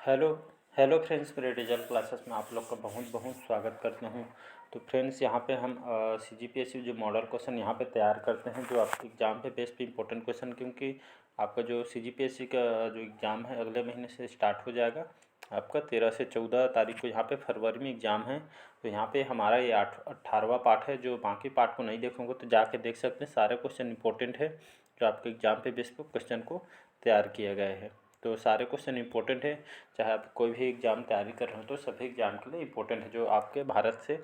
Hello hello friends, मेरे digital classes में आप लोग का बहुत बहुत स्वागत करता हूँ। तो फ्रेंड्स, यहाँ पे हम CGPSC जो मॉडल क्वेश्चन यहाँ पे तैयार करते हैं, जो आपके एग्ज़ाम पे बेस्ड पे इम्पोर्टेंट क्वेश्चन, क्योंकि आपका जो CGPSC का जो एग्ज़ाम है अगले महीने से स्टार्ट हो जाएगा। आपका 13 से 14 तारीख को यहाँ पे फरवरी में एग्ज़ाम है। तो यहाँ पे हमारा ये 18वां पार्ट है। जो बाकी पार्ट को नहीं देखोगे तो जाके देख सकते हैं, सारे क्वेश्चन इंपॉर्टेंट है जो आपके एग्ज़ाम पे बेस्ड पे क्वेश्चन को तैयार किया गया है। तो सारे क्वेश्चन इंपॉर्टेंट है, चाहे आप कोई भी एग्ज़ाम तैयारी कर रहे हो तो सभी एग्ज़ाम के लिए इंपॉर्टेंट है, जो आपके भारत से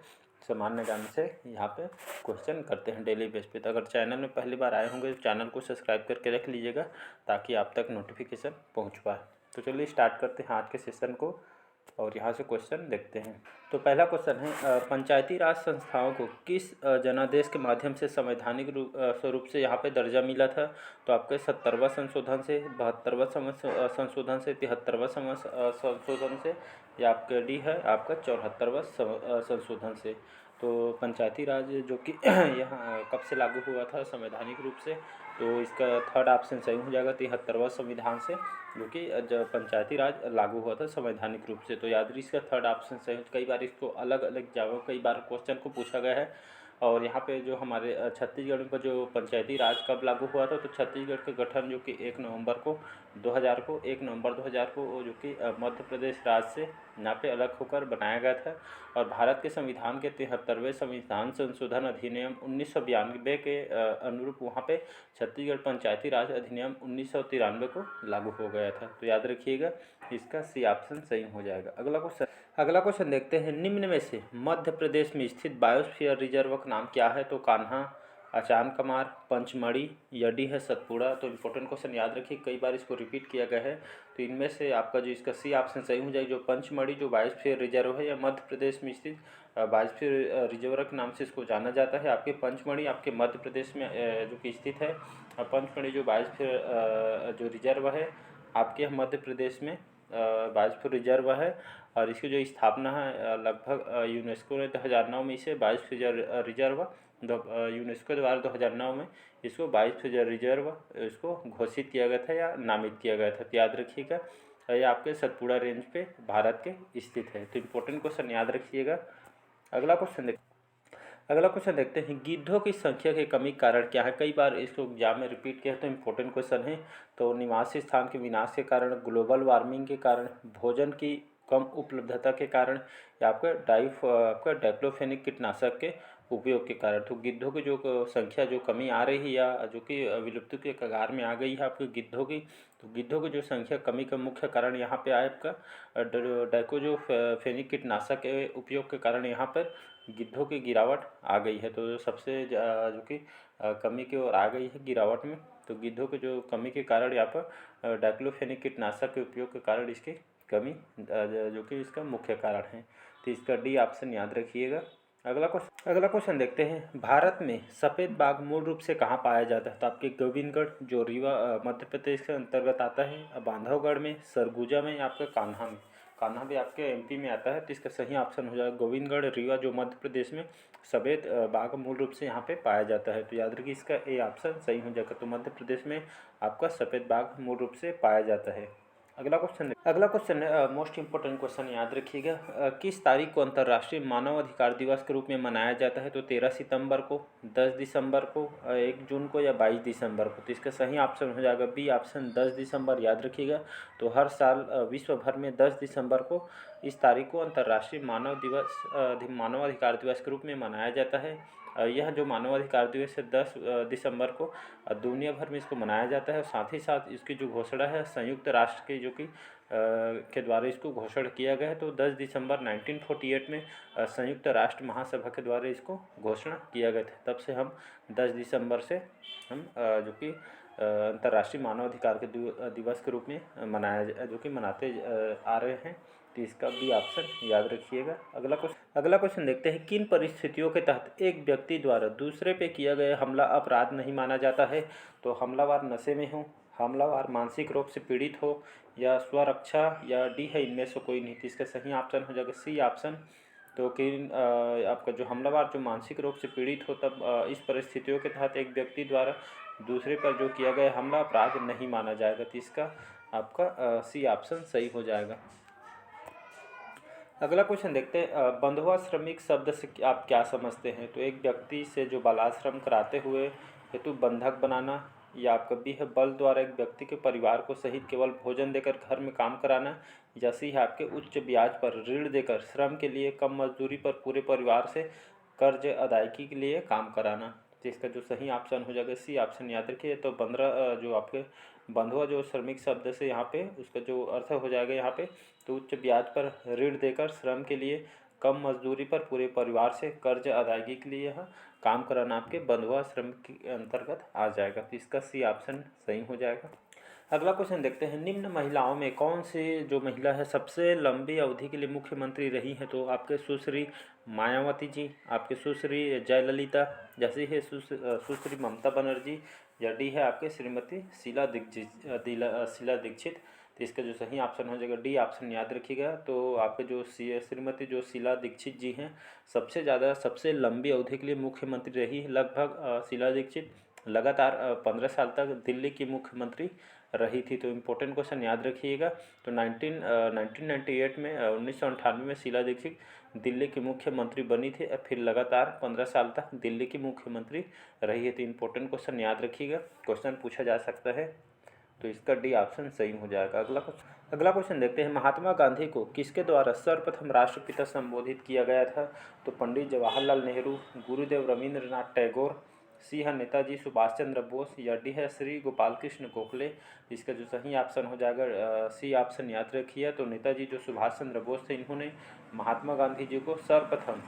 सामान्य ज्ञान से यहाँ पे क्वेश्चन करते हैं डेली बेस पे। तो अगर चैनल में पहली बार आए होंगे तो चैनल को सब्सक्राइब करके रख लीजिएगा, ताकि आप तक नोटिफिकेशन पहुँच पाए। तो चलिए स्टार्ट करते हैं आज के सेशन को और यहाँ से क्वेश्चन देखते हैं। तो पहला क्वेश्चन है, पंचायती राज संस्थाओं को किस जनादेश के माध्यम से संवैधानिक स्वरूप से यहाँ पे दर्जा मिला था? तो आपके 70वां संशोधन से, 72वां संशोधन से, 73वां संशोधन से, या आपका डी है आपका 74वां संशोधन से। तो पंचायती राज जो कि यहाँ कब से लागू हुआ था संवैधानिक रूप से? तो इसका थर्ड ऑप्शन सही हो जाएगा, 73वां संविधान से, जो कि जब पंचायती राज लागू हुआ था संवैधानिक रूप से। तो याद रखिए इसका थर्ड ऑप्शन सही। कई बार इसको अलग अलग जगह कई बार क्वेश्चन को पूछा गया है। और यहाँ पे जो हमारे छत्तीसगढ़ में जो पंचायती राज कब लागू हुआ था, तो छत्तीसगढ़ का गठन जो कि 1 नवंबर 2000 को जो कि मध्य प्रदेश राज्य से यहाँ पे अलग होकर बनाया गया था। और भारत के संविधान के 73वें संविधान संशोधन अधिनियम 1992 के अनुरूप वहाँ पे छत्तीसगढ़ पंचायती राज अधिनियम 1993 को लागू हो गया था। तो याद रखिएगा, इसका सी ऑप्शन सही हो जाएगा। अगला क्वेश्चन देखते हैं, निम्न में से मध्य प्रदेश में स्थित बायोस्फीयर रिजर्व का नाम क्या है? तो कान्हा, अचान कमार, पंचमढ़ी, या डी है सतपुड़ा। तो इम्पोर्टेंट क्वेश्चन याद रखिए, कई बार इसको रिपीट किया गया है। तो इनमें से आपका जो इसका सी ऑप्शन सही हो जाएगा, जो पंचमढ़ी जो बायोस्फीयर रिजर्व है या मध्य प्रदेश में स्थित बायोस्फीयर रिजर्व के नाम से इसको जाना जाता है। आपके पंचमढ़ी आपके मध्य प्रदेश में जो कि स्थित है। पंचमढ़ी जो बायोस्फीयर जो रिजर्व है आपके मध्य प्रदेश में बायोस्फीयर रिजर्व है। और इसकी जो स्थापना है लगभग यूनेस्को ने 2009 में इसे बायोस्फीयर रिजर्व यूनेस्को द्वारा 2009 में इसको बायोस्फीयर रिजर्व इसको घोषित किया गया था या नामित किया गया था। तो याद रखिएगा, ये आपके सतपुड़ा रेंज पे भारत के स्थित है। तो इम्पोर्टेंट क्वेश्चन याद रखिएगा। अगला क्वेश्चन देखते हैं, गिद्धों की संख्या की कमी के कारण क्या है? कई बार इसको एग्जाम में रिपीट किया है, तो इम्पोर्टेंट क्वेश्चन है। तो निवासी स्थान के विनाश के कारण, ग्लोबल वार्मिंग के कारण, भोजन की कम उपलब्धता के कारण, या आपका डाइक्लोफेनिक कीटनाशक के उपयोग के कारण। तो गिद्धों की जो संख्या जो कमी आ रही है या जो कि विलुप्ति के कगार में आ गई है आपकी गिद्धों की, तो गिद्धों की जो संख्या कमी का मुख्य कारण यहाँ पे आए आपका डाइक्लोफेनिक कीटनाशक के उपयोग के कारण यहाँ पर गिद्धों की गिरावट आ गई है। तो सबसे जो कि कमी की ओर आ गई है गिरावट में। तो गिद्धों के जो कमी के कारण यहाँ पर डाइक्लोफेनिक कीटनाशक के उपयोग के कारण इसकी कमी जो कि इसका मुख्य कारण है। तो इसका डी ऑप्शन याद रखिएगा। अगला क्वेश्चन देखते हैं, भारत में सफ़ेद बाघ मूल रूप से कहाँ पाया जाता है? तो आपके गोविंदगढ़ जो रीवा मध्य प्रदेश के अंतर्गत आता है, बांधवगढ़ में, सरगुजा में, आपका कान्हा में। कान्हा भी आपके MP में आता है। तो इसका सही ऑप्शन हो जाएगा गोविंदगढ़ रीवा, जो मध्य प्रदेश में सफ़ेद बाघ मूल रूप से यहाँ पे पाया जाता है। तो याद रखिए इसका ए ऑप्शन सही हो जाएगा। तो मध्य प्रदेश में आपका सफ़ेद बाघ मूल रूप से पाया जाता है। अगला क्वेश्चन है मोस्ट इम्पोर्टेंट क्वेश्चन, याद रखिएगा। किस तारीख को अंतर्राष्ट्रीय मानव अधिकार दिवस के रूप में मनाया जाता है? तो 13 सितंबर को, 10 दिसंबर को, 1 जून को, या 22 दिसंबर को। तो इसका सही ऑप्शन हो जाएगा बी ऑप्शन 10 दिसंबर। याद रखिएगा, तो हर साल विश्व भर में 10 दिसंबर को इस तारीख को अंतर्राष्ट्रीय मानव अधिकार दिवस के रूप में मनाया जाता है। यह जो मानवाधिकार दिवस है 10 दिसंबर को दुनिया भर में इसको मनाया जाता है। साथ ही साथ इसकी जो घोषणा है संयुक्त राष्ट्र के जो कि के द्वारा इसको घोषणा किया गया है। तो 10 दिसंबर 1948 में संयुक्त राष्ट्र महासभा के द्वारा इसको घोषणा किया गया था। तब से हम 10 दिसंबर से हम जो कि अंतर्राष्ट्रीय मानवाधिकार के दिवस के रूप में मनाते आ रहे हैं। तो इसका भी ऑप्शन याद रखिएगा। अगला क्वेश्चन देखते हैं, किन परिस्थितियों के तहत एक व्यक्ति द्वारा दूसरे पे किया गया हमला अपराध नहीं माना जाता है? तो हमलावर नशे में हो, हमलावर मानसिक रोग से पीड़ित हो, या स्वरक्षा, या डी है इनमें से कोई नहीं। तो इसका सही ऑप्शन हो जाएगा सी ऑप्शन। तो कि आपका जो हमलावर जो मानसिक रोग से पीड़ित हो, तब इस परिस्थितियों के तहत एक व्यक्ति द्वारा दूसरे पर जो किया गया हमला अपराध नहीं माना जाएगा। तो इसका आपका सी ऑप्शन सही हो जाएगा। अगला क्वेश्चन देखते हैं, बंधुआ श्रमिक शब्द से आप क्या समझते हैं? तो एक व्यक्ति से जो बालाश्रम कराते हुए हेतु बंधक बनाना, या आपका बी है बल द्वारा एक व्यक्ति के परिवार को सहित केवल भोजन देकर घर में काम कराना, या सी है आपके उच्च ब्याज पर ऋण देकर श्रम के लिए कम मजदूरी पर पूरे परिवार से कर्ज अदायगी के लिए काम कराना। तो इसका जो सही ऑप्शन हो जाएगा सी ऑप्शन याद रखिए। तो 15 जो आपके बंधुआ जो श्रमिक शब्द से यहाँ पे उसका जो अर्थ हो जाएगा यहाँ पे, तो उच्च ब्याज पर ऋण देकर श्रम के लिए कम मजदूरी पर पूरे परिवार से कर्ज अदायगी के लिए यह काम कराना आपके बंधुआ श्रम के अंतर्गत आ जाएगा। तो इसका सी ऑप्शन सही हो जाएगा। अगला क्वेश्चन देखते हैं, निम्न महिलाओं में कौन सी जो महिला है सबसे लंबी अवधि के लिए मुख्यमंत्री रही है? तो आपके सुश्री मायावती जी, आपके सुश्री जयललिता, जैसे है सुश्री ममता बनर्जी, या डी है आपके श्रीमती शीला दीक्षित। तो इसका जो सही ऑप्शन हो जाएगा डी ऑप्शन याद रखिएगा। तो आपके जो श्रीमती जो शीला दीक्षित जी हैं सबसे ज़्यादा सबसे लंबी अवधि के लिए मुख्यमंत्री रही है। लगभग शीला दीक्षित लगातार 15 साल तक दिल्ली की मुख्यमंत्री रही थी। तो इम्पोर्टेंट क्वेश्चन याद रखिएगा। तो 1998 में 1998 में शीला दीक्षित दिल्ली की मुख्यमंत्री बनी थी, फिर लगातार 15 साल तक दिल्ली की मुख्यमंत्री रही है। तो इम्पोर्टेंट क्वेश्चन याद रखिएगा, क्वेश्चन पूछा जा सकता है। तो इसका डी ऑप्शन सही हो जाएगा। अगला क्वेश्चन देखते हैं, महात्मा गांधी को किसके द्वारा सर्वप्रथम राष्ट्रपिता संबोधित किया गया था? तो पंडित जवाहरलाल नेहरू, गुरुदेव रविंद्रनाथ टैगोर, सी है नेताजी सुभाष चंद्र बोस, या डी है श्री गोपाल कृष्ण गोखले। इसका जो सही ऑप्शन हो जाएगा सी ऑप्शन याद रखिए। तो नेताजी जो सुभाष चंद्र बोस थे इन्होंने महात्मा गांधी जी को सर्वप्रथम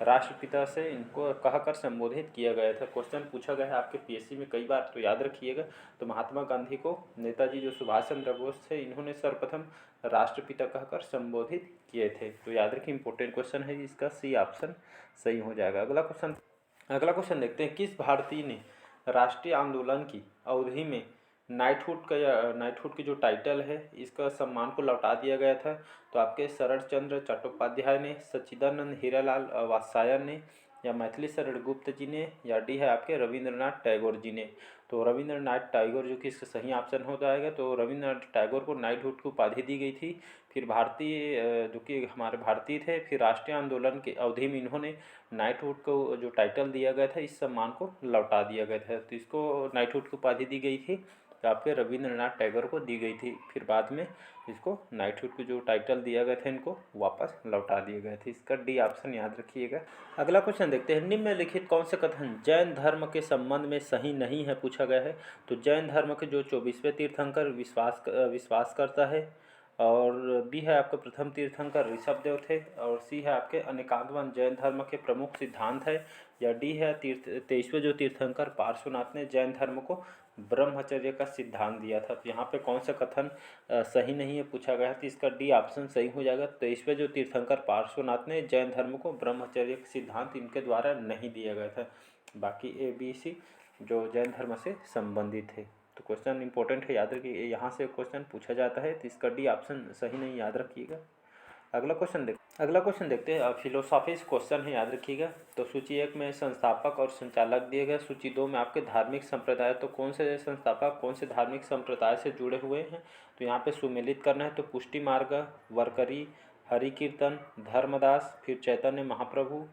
राष्ट्रपिता से इनको कहकर संबोधित किया गया था। क्वेश्चन पूछा गया है आपके पीएससी में कई बार, तो याद रखिएगा। तो महात्मा गांधी को नेताजी जो सुभाष चंद्र बोस थे इन्होंने सर्वप्रथम राष्ट्रपिता कहकर संबोधित किए थे। तो याद रखिए, इंपॉर्टेंट क्वेश्चन है, इसका सी ऑप्शन सही हो जाएगा। अगला क्वेश्चन देखते हैं, किस भारतीय ने राष्ट्रीय आंदोलन की अवधि में नाइटहुड का या नाइटहुड की जो टाइटल है इसका सम्मान को लौटा दिया गया था? तो आपके शरण चंद्र चट्टोपाध्याय ने, सच्चिदानंद हीरालाल वात्स्यायन ने, या मैथिली शरण गुप्त जी ने, या डी है आपके रविंद्रनाथ टैगोर जी ने। तो रविंद्रनाथ टैगोर जो कि इसका सही ऑप्शन हो जाएगा। तो रविंद्रनाथ टैगोर को नाइटहुड की उपाधि दी गई थी। फिर भारतीय जो कि हमारे भारतीय थे, फिर राष्ट्रीय आंदोलन की अवधि में इन्होंने नाइटहुड को जो टाइटल दिया गया था इस सम्मान को लौटा दिया गया था। तो इसको नाइटहुड की उपाधि दी गई थी, तो आपके रविंद्रनाथ टैगोर को दी गई थी। फिर बाद में इसको नाइटहुड के जो टाइटल दिया गया था इनको वापस लौटा दिए गए थे। इसका डी ऑप्शन याद रखिएगा। अगला क्वेश्चन देखते हैं, निम्नलिखित कौन से कथन जैन धर्म के संबंध में सही नहीं है पूछा गया है? तो जैन धर्म के जो 24वें तीर्थंकर विश्वास करता है, और बी है आपका प्रथम तीर्थंकर ऋषभदेव थे, और सी है आपके अनेकांतवाद जैन धर्म के प्रमुख सिद्धांत है, या डी है 23वें जो तीर्थंकर पार्श्वनाथ ने जैन धर्म को ब्रह्मचर्य का सिद्धांत दिया था। तो यहाँ पे कौन सा कथन सही नहीं है पूछा गया है? तो इसका डी ऑप्शन सही हो जाएगा। 23वें जो तीर्थंकर पार्श्वनाथ ने जैन धर्म को ब्रह्मचर्य का सिद्धांत इनके द्वारा नहीं दिया गया था। बाकी ए बी सी जो जैन धर्म से संबंधित है। तो क्वेश्चन इंपॉर्टेंट है, याद रखिए, यहाँ से क्वेश्चन पूछा जाता है। तो इसका डी ऑप्शन सही नहीं, याद रखिएगा। अगला क्वेश्चन देखते हैं, फिलोसॉफी क्वेश्चन है, याद रखिएगा। तो सूची 1 में संस्थापक और संचालक दिए गए, सूची 2 में आपके धार्मिक संप्रदाय। तो कौन से संस्थापक कौन से धार्मिक संप्रदाय से जुड़े हुए हैं? तो यहाँ पे सुमेलित करना है। तो पुष्टि मार्ग, वरकरी, हरि कीर्तन, धर्मदास, फिर चैतन्य महाप्रभु,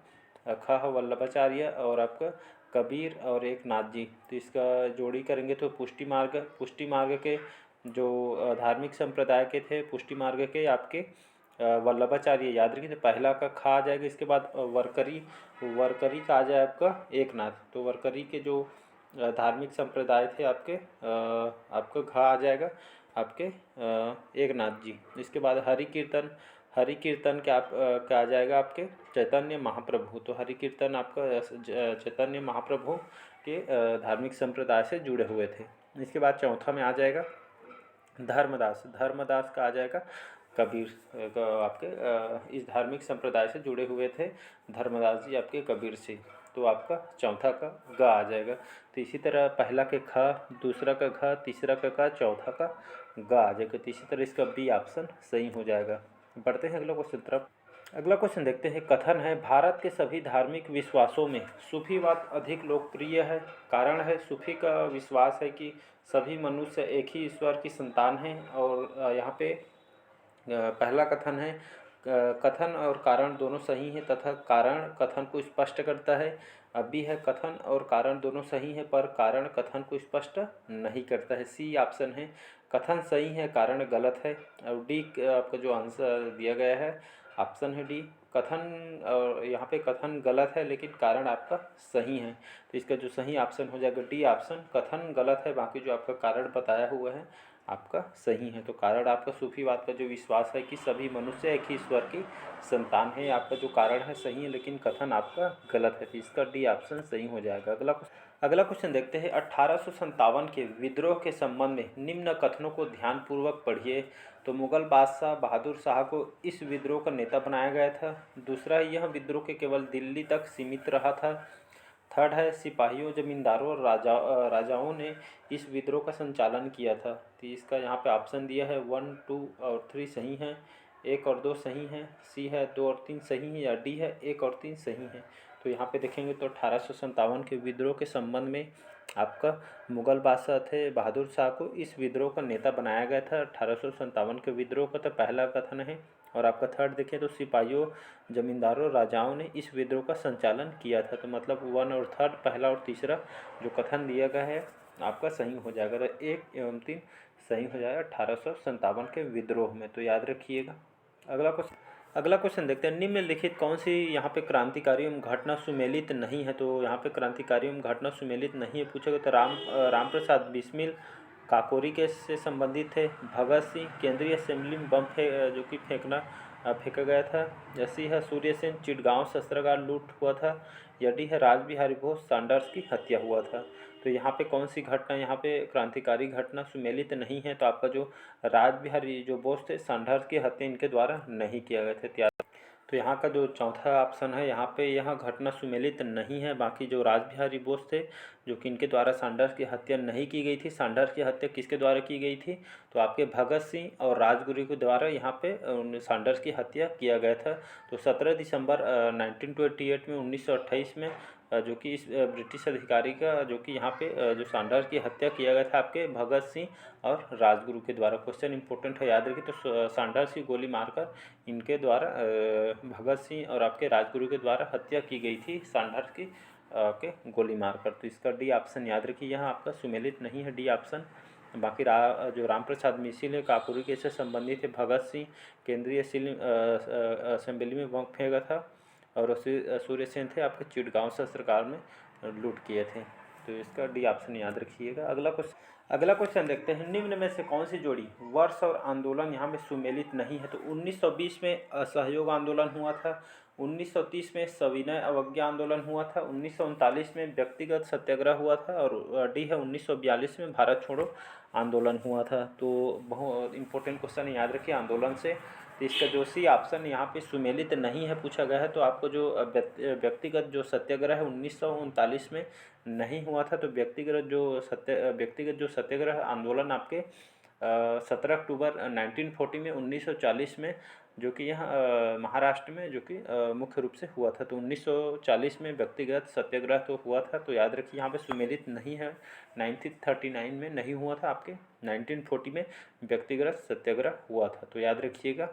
ख वल्लभाचार्य, और आपका कबीर और एक नाथ जी। तो इसका जोड़ी करेंगे तो पुष्टि मार्ग के जो धार्मिक संप्रदाय के थे, पुष्टि मार्ग के आपके वल्लभाचार्य, याद रखिए। तो पहला का खा आ जाएगा, इसके बाद वरकरी का आ जाए आपका एक नाथ। तो वरकरी के जो धार्मिक संप्रदाय थे आपके आपका घा आ जाएगा आपके एक नाथ जी। इसके बाद हरि कीर्तन क्या आ जाएगा आपके चैतन्य महाप्रभु। तो हरि कीर्तन आपका चैतन्य महाप्रभु के धार्मिक संप्रदाय से जुड़े हुए थे। इसके बाद चौथा में आ जाएगा धर्मदास का आ जाएगा कबीर आपके इस धार्मिक संप्रदाय से जुड़े हुए थे धर्मदास जी आपके कबीर से। तो आपका चौथा का ग आ जाएगा। तो इसी तरह पहला के ख, दूसरा का घ, तीसरा का क, चौथा का ग आ जाएगा। तो इसी तरह इसका बी ऑप्शन सही हो जाएगा। बढ़ते हैं अगला क्वेश्चन तरफ। अगला क्वेश्चन देखते हैं, कथन है भारत के सभी धार्मिक विश्वासों में सूफीवाद अधिक लोकप्रिय है। कारण है, सूफी का विश्वास है कि सभी मनुष्य एक ही ईश्वर की संतान हैं। और यहाँ पे पहला कथन है कथन और कारण दोनों सही हैं तथा कारण कथन को स्पष्ट करता है। अब भी है कथन और कारण दोनों सही हैं पर कारण कथन को स्पष्ट नहीं करता है। सी ऑप्शन है, कथन सही है कारण गलत है। और डी आपका जो आंसर दिया गया है ऑप्शन है डी, कथन और यहाँ पे कथन गलत है लेकिन कारण आपका सही है। तो इसका जो सही ऑप्शन हो जाएगा डी ऑप्शन, कथन गलत है बाकी जो आपका कारण बताया हुआ है आपका सही है। तो कारण आपका सूफीवाद का जो विश्वास है कि सभी मनुष्य एक ही ईश्वर की संतान है, आपका जो कारण है सही है लेकिन कथन आपका गलत है। तो इसका डी ऑप्शन सही हो जाएगा। अगला क्वेश्चन देखते हैं, 1857 के विद्रोह के संबंध में निम्न कथनों को ध्यानपूर्वक पढ़िए। तो मुगल बादशाह बहादुर शाह को इस विद्रोह का नेता बनाया गया था। दूसरा, यह विद्रोह के केवल दिल्ली तक सीमित रहा था। थर्ड है, सिपाहियों जमींदारों और राजाओं ने इस विद्रोह का संचालन किया था। तो इसका यहाँ पे ऑप्शन दिया है 1, 2 और 3 सही हैं, 1 और 2 सही हैं, सी है 2 और 3 सही हैं, या डी है 1 और 3 सही हैं। तो यहाँ पे देखेंगे तो 1857 के विद्रोह के संबंध में आपका मुगल बादशाह थे बहादुर शाह को इस विद्रोह का नेता बनाया गया था। 1857 के विद्रोह का तो पहला कथन है। और आपका थर्ड देखें तो सिपाहियों जमींदारों राजाओं ने इस विद्रोह का संचालन किया था। तो मतलब 1 और थर्ड, पहला और तीसरा जो कथन दिया गया है आपका सही हो जाएगा। तो 1 एवं 3 सही हो जाएगा 1857 के विद्रोह में। तो याद रखिएगा। अगला क्वेश्चन देखते हैं, निम्नलिखित कौन सी यहाँ पे क्रांतिकारी एवं घटना सुमेलित नहीं है। तो यहाँ पे क्रांतिकारी एवं घटना सुमेलित नहीं है पूछा गया। तो राम प्रसाद बिस्मिल काकोरी के से संबंधित थे। भगत सिंह केंद्रीय असेंबली में बम जो कि फेंका गया था। जैसी है सूर्य सेन चिटगांव शस्त्रागार लूट हुआ था। यदि है राज बिहारी बोस सैंडर्स की हत्या हुआ था। तो यहाँ पे कौन सी घटना यहाँ पे क्रांतिकारी घटना सुमेलित नहीं है। तो आपका जो राज बिहारी जो बोस थे सैंडर्स की हत्या इनके द्वारा नहीं किया गए थे। तो यहाँ का जो चौथा ऑप्शन है यहाँ पे यह घटना सुमेलित नहीं है। बाकी जो राज बिहारी बोस थे जो कि इनके द्वारा सैंडर्स की हत्या नहीं की गई थी। सैंडर्स की हत्या किसके द्वारा की गई थी, तो आपके भगत सिंह और राजगुरु के द्वारा यहाँ पे सैंडर्स की हत्या किया गया था। तो 17 दिसंबर 1928 में 1928 में जो कि इस ब्रिटिश अधिकारी का जो कि यहाँ पे जो सैंडर्स की हत्या किया गया था आपके भगत सिंह और राजगुरु के द्वारा। क्वेश्चन इंपॉर्टेंट है, याद रखिए। तो सैंडर्स की गोली मारकर इनके द्वारा भगत सिंह और आपके राजगुरु के द्वारा हत्या की गई थी सैंडर्स की के गोली मारकर। तो इसका डी ऑप्शन याद रखिए, यहाँ आपका सुमेलित नहीं है डी ऑप्शन। बाकी जो राम प्रसाद मिसिल है काकोरी के से संबंधित है। भगत सिंह केंद्रीय असेंबली में बम फेंका था और सूर्य सेन थे आपके चिटगांव शस्त्रागार में लूट किए थे। तो इसका डी ऑप्शन याद रखिएगा। अगला क्वेश्चन देखते हैं, निम्न में से कौन सी जोड़ी वर्ष और आंदोलन यहाँ में सुमेलित नहीं है। तो 1920 में असहयोग आंदोलन हुआ था। 1930 में सविनय अवज्ञा आंदोलन हुआ था। 1939 में व्यक्तिगत सत्याग्रह हुआ था। और डी है 1942 में भारत छोड़ो आंदोलन हुआ था। तो बहुत इंपॉर्टेंट क्वेश्चन याद रखिए आंदोलन से। तो इसका जो सी ऑप्शन यहाँ पे सुमेलित नहीं है पूछा गया है। तो आपको जो व्यक्तिगत जो सत्याग्रह है 1939 में नहीं हुआ था। तो व्यक्तिगत जो सत्याग्रह आंदोलन आपके 17 अक्टूबर 1940 में 1940 में जो कि यहाँ महाराष्ट्र में जो कि मुख्य रूप से हुआ था। तो 1940 में व्यक्तिगत सत्याग्रह तो हुआ था। तो याद रखिए यहाँ पे सुमेलित नहीं है। 1939 में नहीं हुआ था, आपके 1940 में व्यक्तिगत सत्याग्रह हुआ था। तो याद रखिएगा।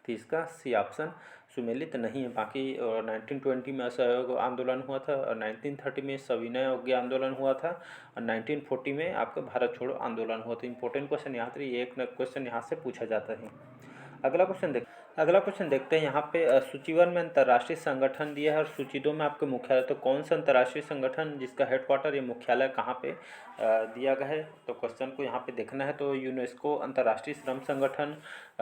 तो इसका सी ऑप्शन सुमेलित नहीं है। बाकी 1920 में असहयोग आंदोलन हुआ था और 1930 में सविनय अवज्ञा आंदोलन हुआ था और 1940 में आपका भारत छोड़ो आंदोलन हुआ था। इंपॉर्टेंट क्वेश्चन याद रही, एक क्वेश्चन यहाँ से पूछा जाता है। अगला क्वेश्चन देखते हैं यहाँ पे सूची 1 में अंतर्राष्ट्रीय संगठन दिया है और सूची 2 में आपके मुख्यालय। तो कौन सा अंतर्राष्ट्रीय संगठन जिसका हेडक्वार्टर या मुख्यालय कहाँ पे दिया गया है। तो क्वेश्चन को यहाँ पे देखना है। तो यूनेस्को अंतर्राष्ट्रीय श्रम संगठन,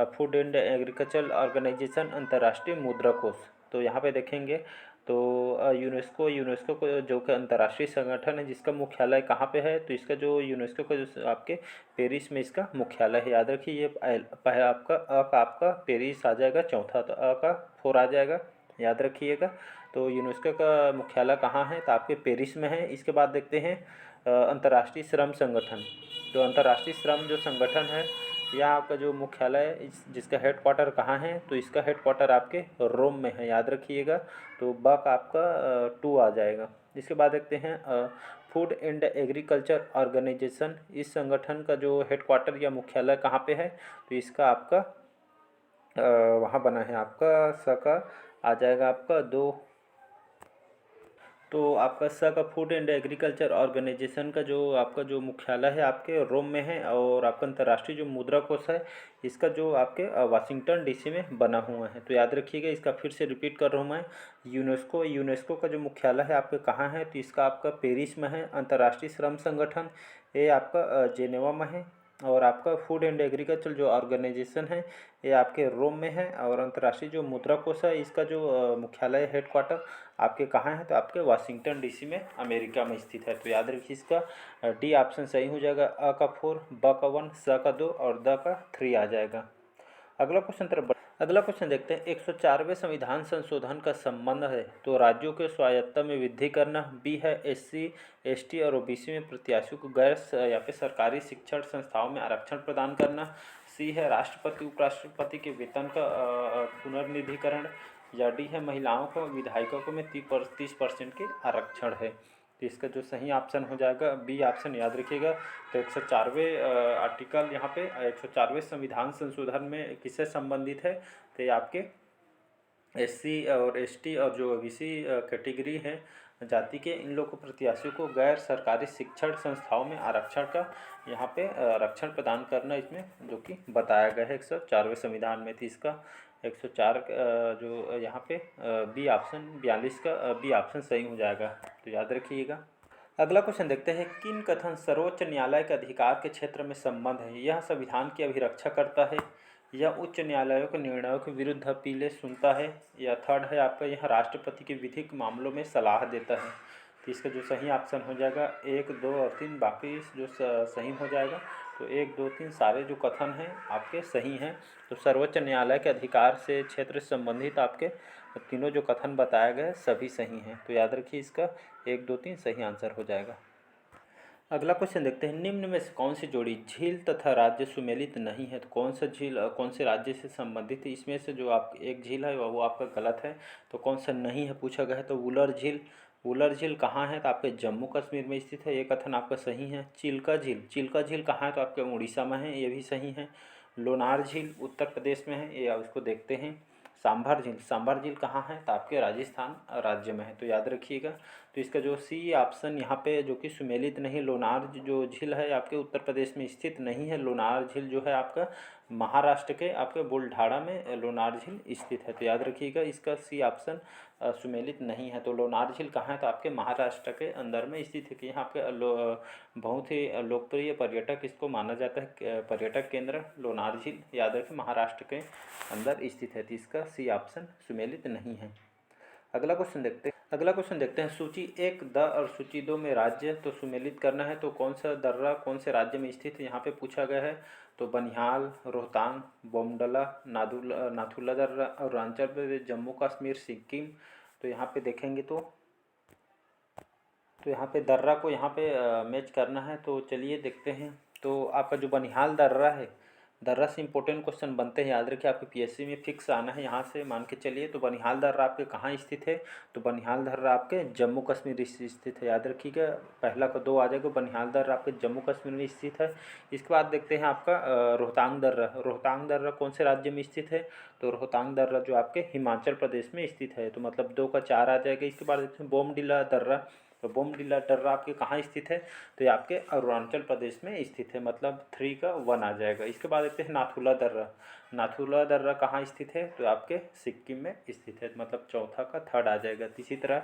फूड एंड एग्रीकल्चर ऑर्गेनाइजेशन, अंतर्राष्ट्रीय मुद्रा कोष। तो यहाँ पे देखेंगे तो यूनेस्को को जो कि अंतर्राष्ट्रीय संगठन है जिसका मुख्यालय कहाँ पे है। तो इसका जो यूनेस्को का जो आपके पेरिस में इसका मुख्यालय है। याद रखिए ये आपका पेरिस आ जाएगा, चौथा तो अ का 4 आ जाएगा, याद रखिएगा। तो यूनेस्को का मुख्यालय कहाँ है, तो आपके पेरिस में है। इसके बाद देखते हैं अंतर्राष्ट्रीय श्रम संगठन। तो अंतर्राष्ट्रीय श्रम जो संगठन है यह आपका जो मुख्यालय है जिसका हेडक्वार्टर कहाँ है, तो इसका हेडक्वार्टर आपके रोम में है, याद रखिएगा। तो बक आपका 2 आ जाएगा। इसके बाद देखते हैं फूड एंड एग्रीकल्चर ऑर्गेनाइजेशन। इस संगठन का जो हेडक्वार्टर या मुख्यालय कहाँ पे है, तो इसका आपका वहाँ बना है आपका स का आ जाएगा आपका दो। तो आपका स का फूड एंड एग्रीकल्चर ऑर्गेनाइजेशन का जो आपका जो मुख्यालय है आपके रोम में है, और आपका अंतर्राष्ट्रीय जो मुद्रा कोष है इसका जो आपके वाशिंगटन डीसी में बना हुआ है। तो याद रखिएगा, इसका फिर से रिपीट कर रहा हूँ मैं। यूनेस्को का जो मुख्यालय है आपके कहाँ है, तो इसका आपका पेरिस में है। अंतर्राष्ट्रीय श्रम संगठन ये आपका जेनेवा में है। और आपका फूड एंड एग्रीकल्चर जो ऑर्गेनाइजेशन है ये आपके रोम में है। और अंतर्राष्ट्रीय जो मुद्रा कोष है इसका जो मुख्यालय हेडक्वार्टर आपके कहाँ है, तो आपके वाशिंगटन डीसी में अमेरिका में स्थित है। तो याद रखिए, इसका डी ऑप्शन सही हो जाएगा। अ का 4, ब का 1, स का 2 और द का 3 आ जाएगा। अगला क्वेश्चन देखते हैं। 104वें संविधान संशोधन का संबंध है तो राज्यों के स्वायत्ता में वृद्धि करना, बी है एससी एसटी और ओबीसी में प्रत्याशियों को गैर या फिर सरकारी शिक्षण संस्थाओं में आरक्षण प्रदान करना, सी है राष्ट्रपति उपराष्ट्रपति के वेतन का पुनर्निधिकरण, या डी है महिलाओं को विधायकों में 30% के आरक्षण है। तो इसका जो सही ऑप्शन हो जाएगा बी ऑप्शन, याद रखिएगा। तो 104वें आर्टिकल यहाँ पे 104वें संविधान संशोधन में किससे संबंधित है, तो ये आपके एससी और एसटी और जो ओबीसी कैटेगरी है जाति के, इन लोगों प्रत्याशियों को गैर सरकारी शिक्षण संस्थाओं में आरक्षण का यहाँ पे आरक्षण प्रदान करना इसमें जो कि बताया गया है 104वें संविधान में। थी इसका 104 जो यहाँ पे बी ऑप्शन 42 का बी ऑप्शन सही हो जाएगा। तो याद रखिएगा। अगला क्वेश्चन देखते हैं। किन कथन सर्वोच्च न्यायालय के अधिकार के क्षेत्र में संबंध है, यह संविधान की अभिरक्षा करता है, यह उच्च न्यायालयों के निर्णयों के विरुद्ध अपीलें सुनता है, या थर्ड है आपका यह राष्ट्रपति के विधिक मामलों में सलाह देता है। तो इसका जो सही ऑप्शन हो जाएगा 1, 2 और 3, बाकी जो सही हो जाएगा। तो 1, 2, 3 सारे जो कथन हैं आपके सही हैं। तो सर्वोच्च न्यायालय के अधिकार से क्षेत्र से संबंधित आपके तीनों जो कथन बताए गए सभी सही हैं। तो याद रखिए, इसका 1, 2, 3 सही आंसर हो जाएगा। अगला क्वेश्चन देखते हैं। निम्न में से कौन सी जोड़ी झील तथा राज्य सुमेलित नहीं है, तो कौन सा झील कौन से राज्य से संबंधित है, इसमें से जो आप एक झील है वो आपका गलत है। तो कौन सा नहीं है पूछा गया है, तो वुलर झील। वुलर झील कहाँ है, तो आपके जम्मू कश्मीर में स्थित है, ये कथन आपका सही है। चिल्का झील कहाँ है, तो आपके उड़ीसा में है, ये भी सही है। लोनार झील उत्तर प्रदेश में है, ये उसको देखते हैं। सांभर झील कहाँ है, तो आपके राजस्थान राज्य में है। तो याद रखिएगा। तो इसका जो सी ऑप्शन यहाँ पे जो कि सुमेलित नहीं, लोनार जो झील है आपके उत्तर प्रदेश में स्थित नहीं है। लोनार झील जो है आपका महाराष्ट्र के आपके बुलढाणा में लोनार झील स्थित है। तो याद रखिएगा, इसका सी ऑप्शन सुमेलित नहीं है। तो लोनार झील कहाँ है, तो आपके महाराष्ट्र के अंदर में स्थित है। कि यहाँ पे बहुत ही लोकप्रिय पर्यटक इसको माना जाता है, पर्यटक केंद्र लोनार झील, याद रखें महाराष्ट्र के अंदर स्थित है। तो इसका सी ऑप्शन सुमेलित नहीं है। अगला क्वेश्चन देखते हैं। सूची 1 द और सूची 2 में राज्य तो सुमेलित करना है, तो कौन सा दर्रा कौन से राज्य में स्थित है यहाँ पे पूछा गया है। तो बनिहाल, रोहतांग, बोमडला, नाथुला दर्रा, अरुणाचल प्रदेश, जम्मू कश्मीर, सिक्किम। तो यहाँ पे देखेंगे तो यहाँ पे दर्रा को यहाँ पे मैच करना है। तो चलिए देखते हैं। तो आपका जो बनिहाल दर्रा है, दर्रा से इंपॉर्टेंट क्वेश्चन बनते हैं, याद रखिए आपके पीएससी में फिक्स आना है यहाँ से मान के चलिए। तो बनिहाल दर्रा आपके कहाँ स्थित है, तो बनिहाल दर्रा आपके जम्मू कश्मीर स्थित है, याद रखिएगा। पहला का 2 आ जाएगा। बनिहाल दर्रा आपके जम्मू कश्मीर में स्थित है। इसके बाद देखते हैं आपका रोहतांग दर्रा कौन से राज्य में स्थित है, तो रोहतांग दर्रा जो आपके हिमाचल प्रदेश में स्थित है। तो मतलब 2 का 4 आ जाएगा। इसके बाद देखते हैं बोमडिला दर्रा। तो बोमडिला दर्रा आपके कहाँ स्थित है, तो ये आपके अरुणाचल प्रदेश में स्थित है, मतलब 3 का 1 आ जाएगा। इसके बाद देखते हैं नाथुला दर्रा कहाँ स्थित है, तो आपके सिक्किम में स्थित है, मतलब चौथा का 3rd आ जाएगा। इसी तरह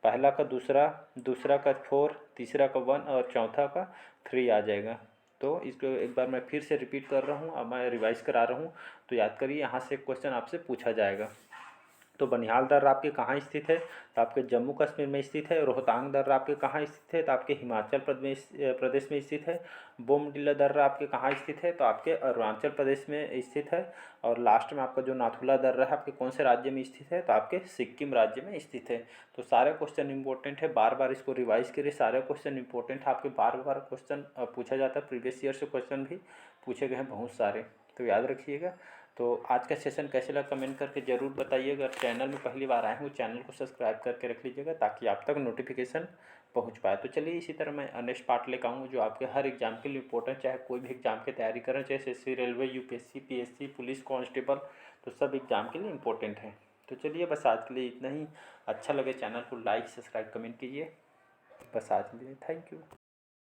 पहला का दूसरा का 4, तीसरा का 1 और चौथा का 3 आ जाएगा। तो इसको एक बार मैं फिर से रिपीट कर रहा हूँ, अब मैं रिवाइज करा रहा हूँ। तो याद करिए, यहाँ से क्वेश्चन आपसे पूछा जाएगा। तो बनिहाल दर्रा आपके कहाँ स्थित है, तो आपके जम्मू कश्मीर में स्थित है। रोहतांग दर्रा आपके कहाँ स्थित है, तो आपके हिमाचल प्रदेश में स्थित है। बोमडिला दर्रा आपके कहाँ स्थित है, तो आपके अरुणाचल प्रदेश में स्थित है। और लास्ट में आपका जो नाथुला दर्रा है आपके कौन से राज्य में स्थित है, तो आपके सिक्किम राज्य में स्थित है। तो सारे क्वेश्चन इंपॉर्टेंट है, बार बार इसको रिवाइज करिए। सारे क्वेश्चन इंपॉर्टेंट है, आपके बार बार क्वेश्चन पूछा जाता है। प्रीवियस ईयर से क्वेश्चन भी पूछे गए हैं बहुत सारे, तो याद रखिएगा। तो आज का सेशन कैसे लगा कमेंट करके ज़रूर बताइए। अगर चैनल में पहली बार आए हैं तो चैनल को सब्सक्राइब करके रख लीजिएगा ताकि आप तक नोटिफिकेशन पहुंच पाए। तो चलिए इसी तरह मैं नेक्स्ट पार्ट लेकर आऊँगा जो आपके हर एग्जाम के लिए इंपॉर्टेंट, चाहे कोई भी एग्जाम की तैयारी करें, चाहे SSC, railway, UPSC, PSC, police constable, तो सब एग्जाम के लिए इंपॉर्टेंट है। तो चलिए बस आज के लिए इतना ही। अच्छा लगे चैनल को लाइक, सब्सक्राइब, कमेंट कीजिए। बस आज के लिए थैंक यू।